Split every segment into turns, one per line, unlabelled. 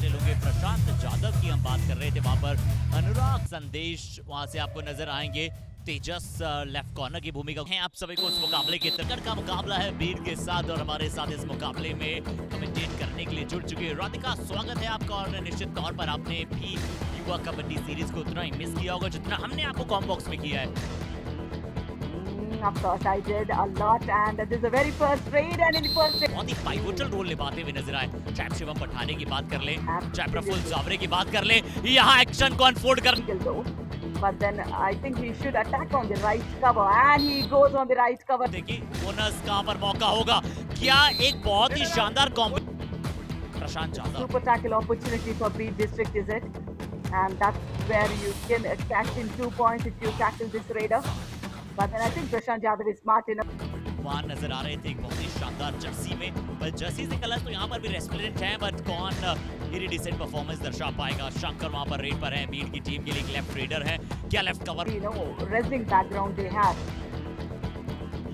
Wicket लूंगे। Prashant Jadhav की हम बात कर रहे थे, वहां पर अनुराग संदेश वहां से आपको नजर आएंगे। तेजस लेफ्ट कॉर्नर की भूमिका है। आप सभी को इस मुकाबले के तकड़ का मुकाबला है बीड़ के साथ, और हमारे साथ इस मुकाबले में कमेंटेट करने के लिए जुड़ चुके हैं राधिका। स्वागत है आपका। और निश्चित तौर पर आपने भी युवा कबड्डी सीरीज को उतना ही मिस किया होगा जितना हमने आपको कॉम बॉक्स में किया है।
Of course, I did a lot, and this is the very first raid, and in the first raid,
बहुत ही पाइवोटल रोल निभाते हुए नजर आए। चाहे शिवम पठाने की बात कर ले, चाहे प्रफुल्ल जावरे की बात कर ले, यहाँ एक्शन को अनफोल्ड कर।
but then I think he should attack on the right cover, and he goes on the right cover.
देखिए बोनस कहाँ पर मौका होगा, क्या एक बहुत ही शानदार combo. Prashant Jadhav
Super tackle opportunity for Beat District, is it? And that's where you can cash in 2 points if you tackle this raider. But then I think Prashant Jadhav is smart enough.
वहाँ नजर आ रहे थे एक बहुत ही शानदार Jersey में, पर Jersey से कलर तो यहाँ पर भी रेस्प्लेंडेंट है, बट कौन इरिडिसेंट परफॉर्मेंस दर्शा पाएगा। शंकर वहाँ पर रेड पर है, बीट की टीम के लिए एक लेफ्ट रेडर है, क्या left cover.
You know, wrestling background they have.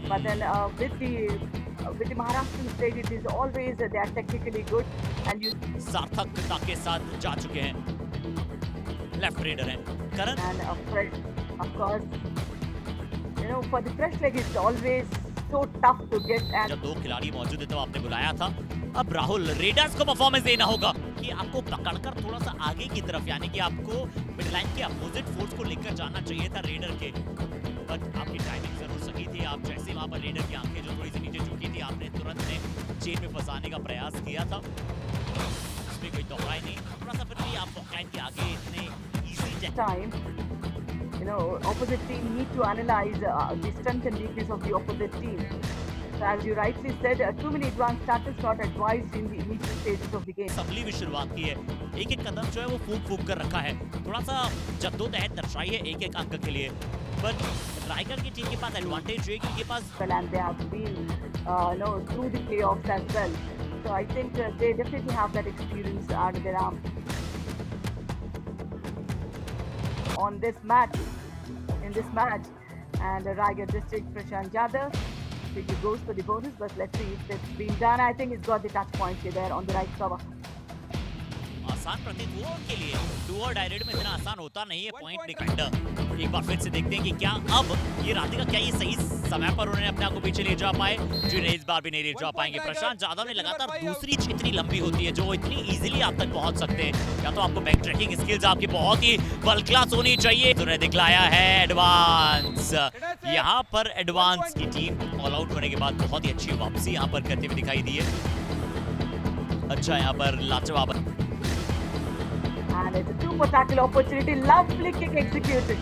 But then with the Maharashtrian state, it is always they are technically good, and you.
सार्थकता के साथ जा चुके हैं, लेफ्ट रेडर हैं करण।
And of course, you know, for the fresh leg, it's always so tough to get. And
जब दो खिलाड़ी मौजूद है तो आपने बुलाया था। अब राहुल रेडर्स को परफॉर्मेंस देना होगा कि आपको पकड़कर थोड़ा सा आगे की तरफ, यानी कि आपको मिडलाइन के अपोजिट फोर्स को लेकर जाना चाहिए था रेडर के, बट आपकी टाइमिंग जरूर सही थी। आप जैसे वहां पर रेडर की आंखें जो थोड़ी सी नीचे झुकी थी, आपने तुरंत ने चेन में फंसाने का प्रयास किया था। इसमें कोई दोहराई नहीं, थोड़ा सा फिर भी आप लाइन के आगे इतने easy
time, you know, opposite team need to analyze the strength and weakness of the opposite team. So as you rightly said, too many advanced tactics not advised in the initial stages of the game.
सबली भी शुरुआत की है, एक एक कदम जो है वो फूक कर रखा है, थोड़ा सा जद्दोजहद दर्शाई है एक एक अंक के लिए। बट रायगढ़ की टीम के पास एडवांटेज है कि उनके पास
Well, and they have been, you know, through the playoffs as well. So I think they definitely have that experience under their arm. On this match, in this match, and Raigad District Prashant Jadhav, he goes for the bonus, but let's see if it's been done. I think he's got the touch points there on the right cover.
आसान प्रतीत हुआ उनके लिए, do और direct में इतना आसान होता नहीं है पॉइंट डिफेंडर। एक बार फिर से देखते हैं कि क्या अब ये राधिका क्या ये सही समय पर उन्होंने अपने आप को पीछे ले जा पाए, जो इस बार भी नहीं ले जा पाएंगे। प्रशांत जाधव ने लगातार दूसरी इतनी लंबी होती है जो इतनी इजीली आप तक पहुंच सकते हैं, या तो आपको बैक ट्रैकिंग स्किल्स आपकी बहुत ही वर्ल्ड क्लास होनी चाहिए। उन्होंने दिखलाया है एडवांस, यहाँ पर एडवांस की टीम ऑल आउट होने के बाद बहुत ही अच्छी वापसी यहाँ पर करते हुए दिखाई दी है। अच्छा यहाँ पर लाजवाब,
And it's a super tackle opportunity. Lovely kick executed.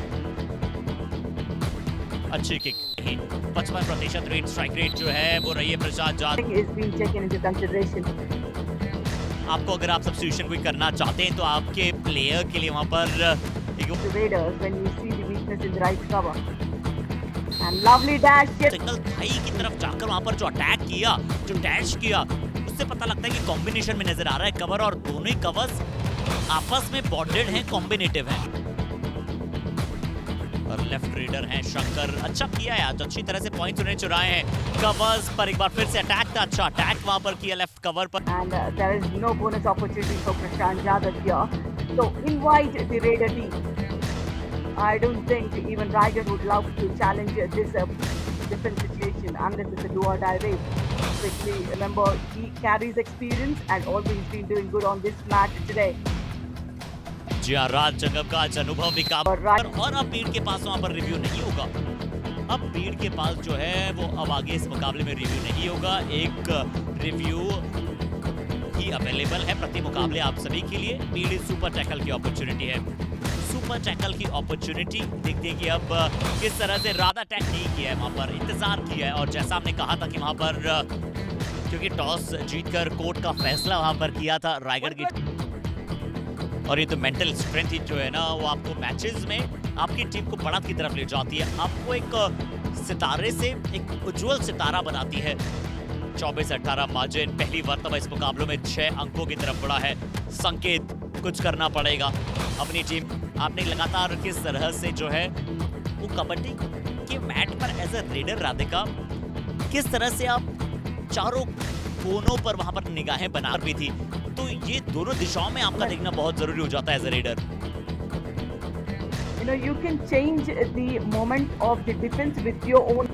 अच्छी किक, 55% रेट स्ट्राइक रेट जो है वो रही है Prashant Jadhav.
Is being taken into consideration.
आपको अगर आप सब्स्टिट्यूशन कोई करना चाहते हैं तो आपके प्लेयर के लिए वहां पर
The Raiders, when you see the weakness in the right cover. And lovely dash.
Single thigh की तरफ जाकर वहां पर जो अटैक किया, जो डैश किया, उससे पता लगता है कि कॉम्बिनेशन में नजर आ रहा है कवर, और दोनों ही कवर्स आपस में बॉन्डेड हैं, कॉम्बिनेटिव हैं। और लेफ्ट रेडर हैं शंकर, अच्छा किया है आज, अच्छी तरह से पॉइंट्स उन्हें चुराए हैं कवर्स पर। एक बार फिर से अटैक था, अच्छा अटैक वहां पर किया लेफ्ट कवर पर।
And there is no bonus opportunity for Prashant Jadhav here. So invite the Raider team. I don't think even Raigad would love to challenge this different situation unless it's a do or die race. Quickly remember, he carries experience, and also he's been doing good on this match today.
जी हाँ, राज जंगम का आज अनुभव भी काफी, और अब भीड़ के पास वहां पर रिव्यू नहीं होगा। अब भीड़ के पास जो है वो अब आगे इस मुकाबले में रिव्यू नहीं होगा, एक रिव्यू ही अवेलेबल है प्रति मुकाबले आप सभी के लिए। भीड़ सुपर टैकल की अपॉर्चुनिटी है, सुपर टैकल की अपॉर्चुनिटी। देखते हैं कि अब किस तरह से राधा अटैक नहीं किया है, वहां पर इंतजार किया है, और जैसा हमने कहा था कि वहां पर क्योंकि टॉस जीतकर कोर्ट का फैसला वहां पर किया था रायगढ़ की, और ये तो मेंटल स्ट्रेंथ जो है ना वो आपको मैचेस में आपकी टीम को बढ़त की तरफ ले जाती है, आपको एक सितारे से एक उज्जवल सितारा बनाती है। 24-18 मार्जिन, पहली मर्तबा इस मुकाबलों में 6 अंकों की तरफ बढ़ा है। संकेत कुछ करना पड़ेगा अपनी टीम। आपने लगातार किस तरह से जो है वो कबड्डी के मैट पर एज ए रेडर राधिका किस तरह से आप चारों कोनों पर वहां पर निगाहें बना भी थी, तो ये दोनों दिशाओं में आपका देखना बहुत जरूरी हो जाता है as a raider.
You know, you can change the moment of the defense with your own.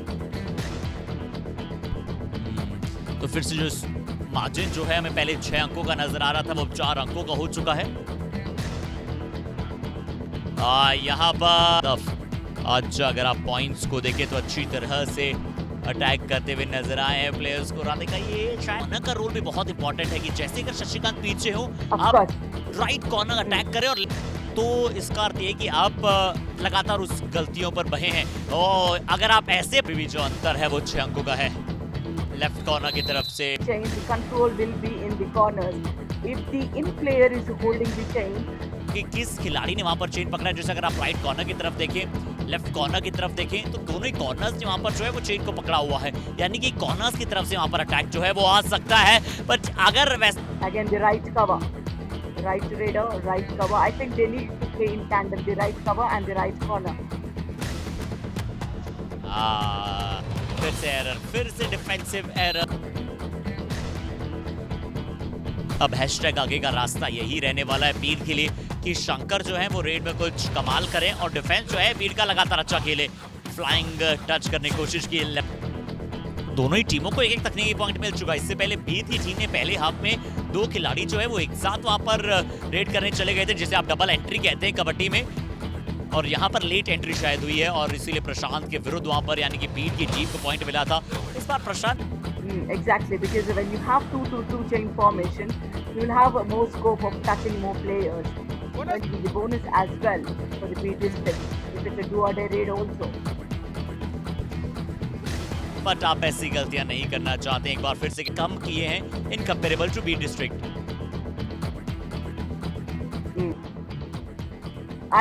तो फिर से जो मार्जिन जो है हमें पहले 6 अंकों का नजर आ रहा था वो 4 अंकों का हो चुका है। यहाँ पर आज अगर आप पॉइंट्स को देखें तो अच्छी तरह से अटैक करते हुए नजर आए हैं प्लेयर्स को। राधिका ये शायद का रोल भी बहुत इंपॉर्टेंट है कि जैसे अगर शशिकांत पीछे हो आप राइट कॉर्नर अटैक करें और तो इसका अर्थ ये कि आप लगातार उस गलतियों पर बहे हैं। और अगर आप ऐसे भी जो अंतर है वो 6 अंकों का है लेफ्ट कॉर्नर की तरफ से।
Chain, the control will be in the corners. If the in player is holding the chain,
कि किस खिलाड़ी ने वहां पर चेन पकड़ा है। जैसे अगर आप राइट कॉर्नर की तरफ देखें, लेफ्ट कॉर्नर की तरफ देखें तो दोनों ही कॉर्नर्स ने वहां पर जो है वो चेन को पकड़ा हुआ है, यानी कि कॉर्नर्स की तरफ से वहां पर अटैक जो है वो आ सकता है। पर अगर
again the right cover, right raider, right cover. I think they need to play in tandem, the right cover and the right corner.
फिर से एरर, फिर से डिफेंसिव एरर। अब हैशटैग आगे का रास्ता यही रहने वाला है पीर के लिए कि शंकर जो है वो रेड में कुछ कमाल करें और डिफेंस जो है पीर का लगातार अच्छा खेले। फ्लाइंग टच करने की कोशिश की। दोनों ही टीमों को एक एक तकनीकी पॉइंट मिल चुका है। इससे पहले बी थी टीम ने पहले हाफ में 2 खिलाड़ी जो है वो एक साथ वहां पर रेड करने चले गए थे, जिसे आप डबल एंट्री कहते हैं कबड्डी में। और यहाँ पर लेट एंट्री शायद हुई है और इसीलिए प्रशांत के विरुद्ध वहां पर यानी कि पीर की टीम को पॉइंट मिला था। इस बार प्रशांत
Exactly, because when you have 2-2-2 chain formation, you will have more scope of touching more players. But the bonus as well for the B district, if it's a do-or-die raid also.
But आप ऐसी गलतियां नहीं करना चाहते। एक बार फिर से कम किए हैं incomparable to be district.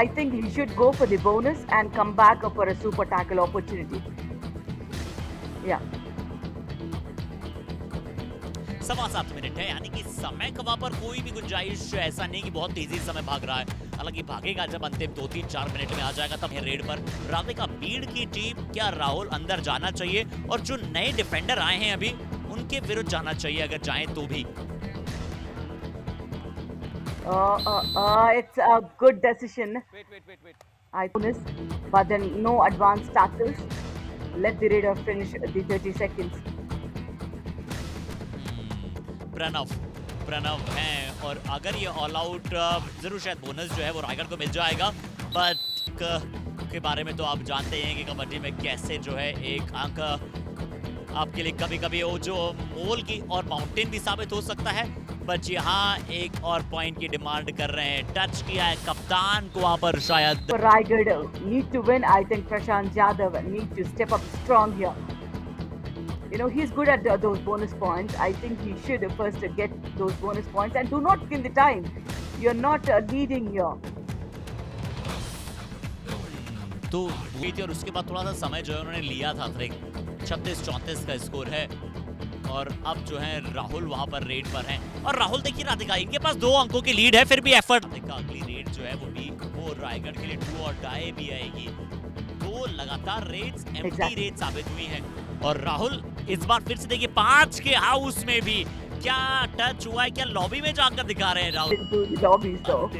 I think he should go for the bonus and come back for a super tackle opportunity. Yeah.
7.25 minute है, यानी कि समय का वहां पर कोई भी गुंजाइश ऐसा नहीं कि बहुत तेजी से समय भाग रहा है। हालांकि भागेगा जब अंतिम 2-3-4 मिनट में आ जाएगा तब रेड पर। राधिका भीड़ की टीम क्या राहुल अंदर जाना चाहिए और जो नए डिफेंडर आए हैं अभी उनके विरुद्ध जाना चाहिए अगर जाएं तो भी?
It's a good decision. Wait. I bonus, but then no advanced tackles. Let the raider finish the 30 seconds.
Pranav है और अगर ये ऑल आउट जरूर शायद बोनस जो है वो रायगढ़ को मिल जाएगा। बट के बारे में तो आप जानते हैं कि कबड्डी में कैसे जो है एक अंक आपके लिए कभी कभी वो जो मोल की और माउंटेन भी साबित हो सकता है। बट यहाँ एक और पॉइंट की डिमांड कर रहे हैं। टच किया है कप्तान को वहां पर शायद।
Raigarh need to win. I think Prashant Yadav need to step up strong here. You know, he's good at those bonus points. I think he should first get those bonus points and do not kill the time. You're not leading here.
तो और उसके बाद थोड़ा सा समय जो है उन्होंने लिया था। 36-34 का स्कोर है और अब जो है राहुल वहां पर रेड पर हैं। और राहुल देखिए राधिका इनके पास 2 अंकों की लीड है, फिर भी एफर्ट। अगली रेड जो है वो रायगढ़ के लिए डू और डाई भी आएगी। 2 लगातार रेड्स एम्प्टी रेड साबित हुई हैं और राहुल इस बार फिर से देखिए 5 के हाउस में भी क्या टच हुआ है, क्या लॉबी में जाकर दिखा रहे हैं राहुल।
लॉबी तो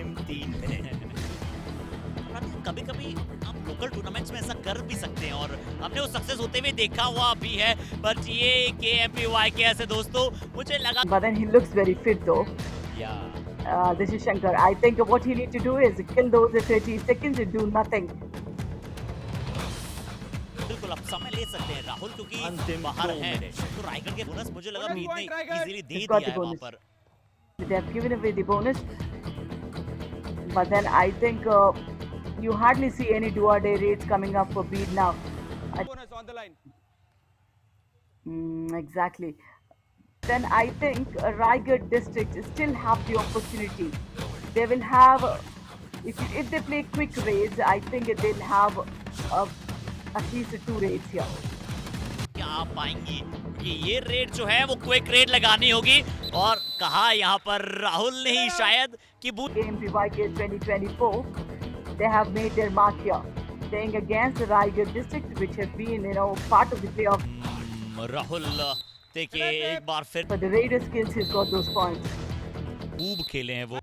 कभी कभी आप लोकल टूर्नामेंट्स में ऐसा कर भी सकते हैं और हमने वो सक्सेस होते हुए देखा हुआ भी है। बट ये KMPY ऐसे दोस्तों मुझे लगा।
But then he looks very fit though.
Yeah.
This is Shankar. I think what he need to do is kill those 30 seconds and do nothing.
बिल्कुल आप समय ले सकते हैं राहुल क्योंकि बाहर हैं तो रायगढ़ के बोनस मुझे लगा बीत ने इजीली दे दिया है वहां पर।
They have given away the bonus, but then I think you hardly see any do-or-die raids coming up for Bede now.
Bonus on the line.
Exactly. Then I think Raigad district still have the opportunity. They will have, if they play quick raids, I think they'll have at least 2 raids here.
क्या आप पाएंगी कि ये red जो है वो quick red लगानी होगी और कहा यहाँ पर राहुल ने ही शायद कि
KMPY 2024, they have made their mark here, playing against Raigad district, which have been, part of the playoff.
Rahul देखिए एक बार फिर
For the raider skills, he's got those points.
खूब खेले हैं वो।